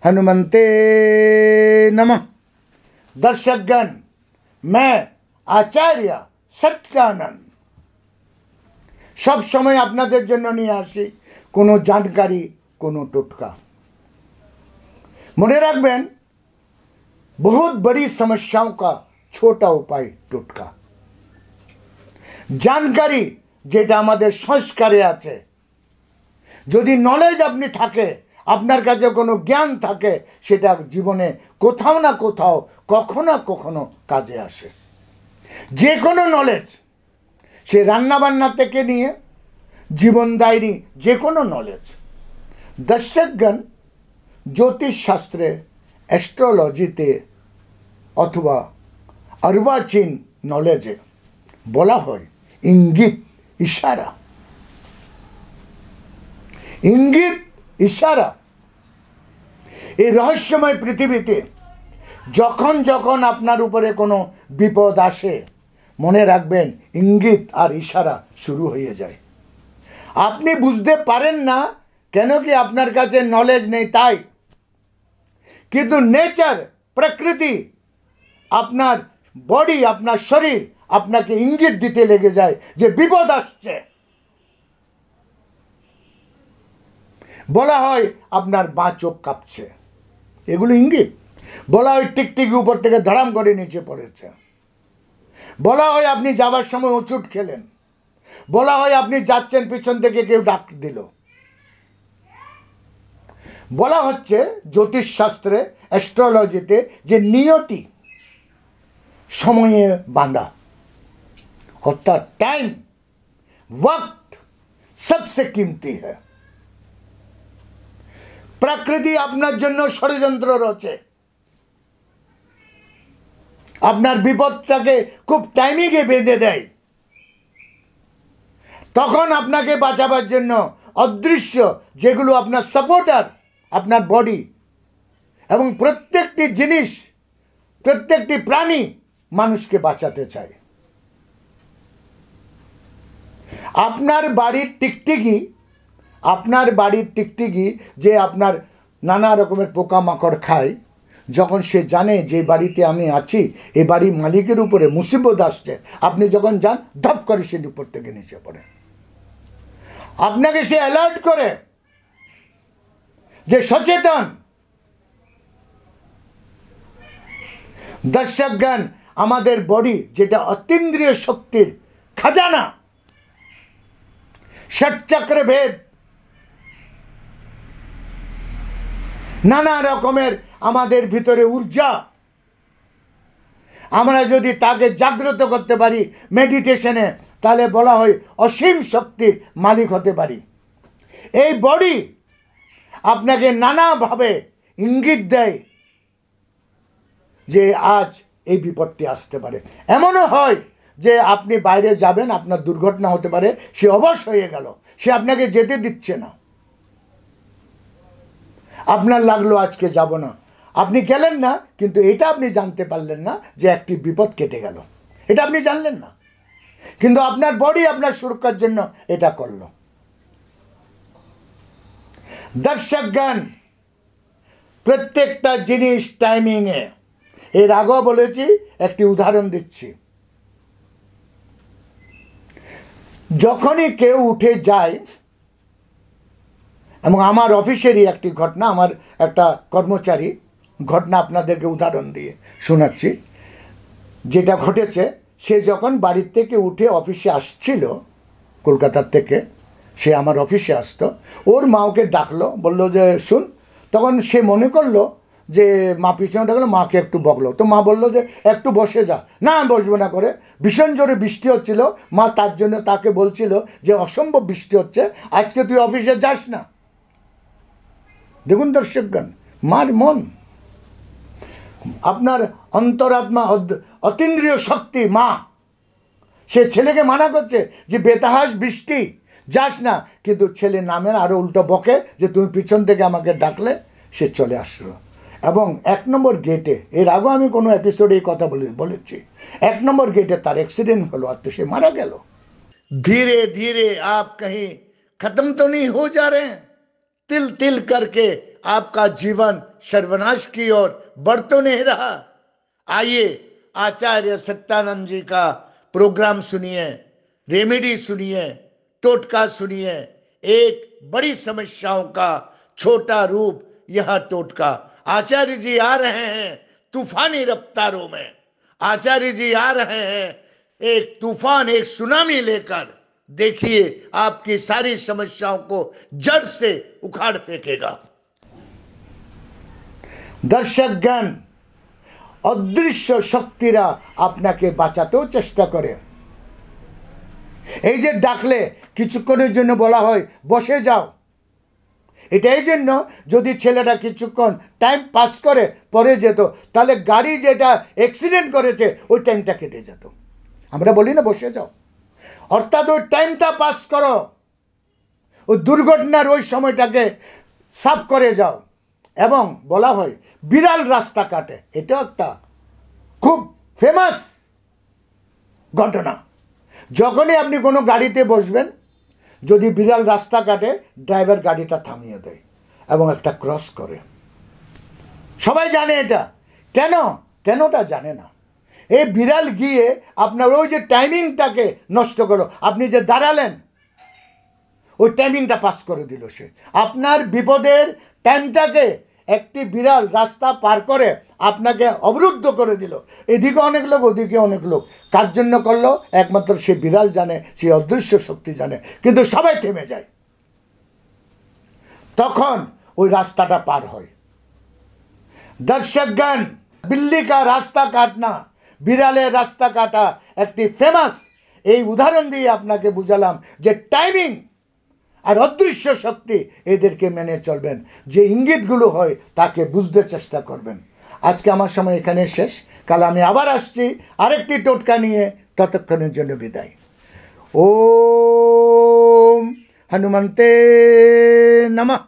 हनुमंते नमः। दर्शकगण, मैं आचार्य सत्यानंद सब समय आपनादेर जन्य निये आसि कोनो जानकारी, कोनो टोटका। मने राखबेन, बहुत बड़ी समस्याओं का छोटा उपाय टोटका। जानकारी जेटा आमादेर संस्कारे आछे, यदि नलेज आपनि थाके, आपनार काछे कोनो ज्ञान थाके, सेटा जीवने कोथाओ ना कोथाओ कखनो ना कखनो काजे आसे। जे कोनो नलेज, से रान्ना बान्ना थेके निये जीवनदायिनी जे कोनो नलेज। दर्शकगण, ज्योतिष शास्त्रे, एस्ट्रोलजिते अथवा अर्वाचीन नलेजे बला हय इंगित, इशारा। इंगित, इशारा। এই রহস্যময় পৃথিবীতে যখন যখন আপনার উপরে কোনো বিপদ আসে, মনে রাখবেন ইঙ্গিত আর ইশারা শুরু হয়ে যায়। আপনি বুঝতে পারেন না, কেন কি আপনার কাছে নলেজ নেই তাই। কিন্তু নেচার, প্রকৃতি, আপনার বডি, আপনার শরীর আপনাকে ইঙ্গিত দিতে লেগে যায় যে বিপদ আসছে। বলা হয় আপনার বাঁ চোখ কাঁপছে, এগুলো ইঙ্গিত। বলা হয় টিকটিকি উপর থেকে ধড়াম করে নিচে পড়েছে। বলা হয় আপনি যাবার সময় উঁচুট খেলেন। বলা হয় আপনি যাচ্ছেন, পিছন থেকে কেউ ডাক দিল। বলা হচ্ছে জ্যোতিষ শাস্ত্রে, অ্যাস্ট্রোলজিতে যে নিয়তি সময়ে বাঁধা, অর্থাৎ টাইম, वक्त सबसे कीमती है। प्रकृति আপনার জন্য ষড়যন্ত্র রচে, আপনার বিপদটাকে খুব টাইমিংয়ে বেঁধে দেয়। তখন আপনাকে বাঁচাবার জন্য অদৃশ্য যেগুলো আপনার সাপোর্টার, আপনার বডি এবং প্রত্যেকটি জিনিস, প্রত্যেকটি প্রাণী মানুষকে বাঁচাতে চায়। আপনার বাড়ির টিকটিকি, আপনার বাড়ির টিকটিকি যে আপনার নানা রকমের পোকামাকড় খায়, যখন সে জানে যে বাড়িতে আমি আছি, এই বাড়ির মালিকের উপরে মুসিবত আসছে, আপনি যখন যান ধপ করে সে উপর থেকে নিচে পড়ে। আপনাকে সে অ্যালার্ট করে যে সচেতন। দর্শকগণ, আমাদের বডি যেটা অতীন্দ্রিয় শক্তির খাজানা, ষটচক্র ভেদ, নানা রকমের আমাদের ভিতরে ঊর্জা, আমরা যদি তাকে জাগ্রত করতে পারি মেডিটেশনে, তাহলে বলা হয় অসীম শক্তির মালিক হতে পারি। এই বডি আপনাকে নানাভাবে ইঙ্গিত দেয় যে আজ এই বিপদটি আসতে পারে। এমনও হয় যে আপনি বাইরে যাবেন, আপনার দুর্ঘটনা হতে পারে, সে অবশ হয়ে গেল, সে আপনাকে যেতে দিচ্ছে না। আপনার লাগলো আজকে যাব না, আপনি গেলেন না, কিন্তু এটা আপনি জানতে পারলেন না যে একটি বিপদ কেটে গেল, এটা আপনি জানলেন না, কিন্তু আপনার বডি আপনার সুরক্ষার জন্য এটা করলো। দর্শকগণ, প্রত্যেকটা জিনিস টাইমিংয়ে। এর আগেও বলেছি, একটি উদাহরণ দিচ্ছি। যখনই কেউ উঠে যায়, এবং আমার অফিসেরই একটি ঘটনা, আমার একটা কর্মচারী ঘটনা আপনাদেরকে উদাহরণ দিয়ে শোনাচ্ছি। যেটা ঘটেছে, সে যখন বাড়ির থেকে উঠে অফিসে আসছিল কলকাতার থেকে, সে আমার অফিসে আসতো, ওর মা ওকে ডাকলো, বললো যে শুন। তখন সে মনে করলো যে মা পিছনে ডাকলো, মাকে একটু বকলো। তো মা বললো যে একটু বসে যা। না, বসবো না করে। ভীষণ জোরে বৃষ্টি হচ্ছিল, মা তার জন্য তাকে বলছিল যে অসম্ভব বৃষ্টি হচ্ছে, আজকে তুই অফিসে যাস না। দেখুন দর্শকগণ, মার মন, আপনার অন্তরাত্মা, অতীন্দ্রিয় শক্তি মা, সে ছেলেকে মানা করছে যে বেতাহাস বৃষ্টি, যাস না, কিন্তু ছেলে নামের আরও উল্টো বকে যে তুমি পিছন থেকে আমাকে ডাকলে। সে চলে আসলো এবং 1 নম্বর গেটে, এর আগেও আমি কোনো এপিসোডে এই কথা বলেছি, 1 নম্বর গেটে তার অ্যাক্সিডেন্ট হলো, আর তো সে মারা গেল। ধীরে ধীরে आप कहीं खत्म तो नहीं हो जा रहे हैं, तिल तिल करके आपका जीवन सर्वनाश की ओर बढ़ तो नहीं रहा। आइए आचार्य सत्यानंद जी का प्रोग्राम सुनिए, रेमेडी सुनिए, टोटका सुनिए। एक बड़ी समस्याओं का छोटा रूप यह टोटका। आचार्य जी आ रहे हैं तूफानी रफ्तारों में। आचार्य जी आ रहे हैं एक तूफान, एक सुनामी लेकर। देखिए आपकी सारी समस्याओं को जड़ से उखाड़ फेंकेगा। दर्शकगण, অদৃশ্য শক্তিরা আপনাকে বাঁচাতেও চেষ্টা করে। এই যে ডাকলে কিছুক্ষণের জন্য বলা হয় বসে যাও, এটা এই জন্য যদি ছেলেটা কিছুক্ষণ টাইম পাস করে পরে যেত, তাহলে গাড়ি যেটা অ্যাক্সিডেন্ট করেছে ওই টাইমটা কেটে যেত। আমরা বলি না বসে যাও, অর্থাৎ ওই টাইমটা পাস করো, ওই দুর্ঘটনার ওই সময়টাকে সাফ করে যাও। এবং বলা হয় বিড়াল রাস্তা কাটে, এটাও একটা খুব ফেমাস ঘটনা। যখনই আপনি কোনো গাড়িতে বসবেন, যদি বিড়াল রাস্তা কাটে, ড্রাইভার গাড়িটা থামিয়ে দেয় এবং একটা ক্রস করে। সবাই জানে এটা। কেন? কেনটা জানে না। এই বিড়াল গিয়ে আপনার ওই যে টাইমিংটাকে নষ্ট করলো। আপনি যে দাঁড়ালেন ওই টাইমিংটা পাস করে দিল সে। আপনার বিপদের টাইমটাকে একটি বিড়াল রাস্তা পার করে আপনাকে অবরুদ্ধ করে দিল। এদিকে অনেক লোক, ওদিকে অনেক লোক। কার জন্য করলো? একমাত্র সে বিড়াল জানে, সে অদৃশ্য শক্তি জানে। কিন্তু সবাই থেমে যায়। তখন ওই রাস্তাটা পার হয়। দর্শকগণ, बिल्ली का रास्ता काटना, বিড়ালের রাস্তা কাটা একটি ফেমাস। এই উদাহরণ দিয়ে আপনাকে বুঝালাম যে টাইমিং আর অদৃশ্য শক্তি এদেরকে মেনে চলবেন। যে ইঙ্গিতগুলো হয় তাকে বুঝতে চেষ্টা করবেন। আজকে আমার সময় এখানে শেষ। কাল আমি আবার আসছি আরেকটি টোটকা নিয়ে। ততক্ষণের জন্য বিদায়। ওম হনুমন্তে নমঃ।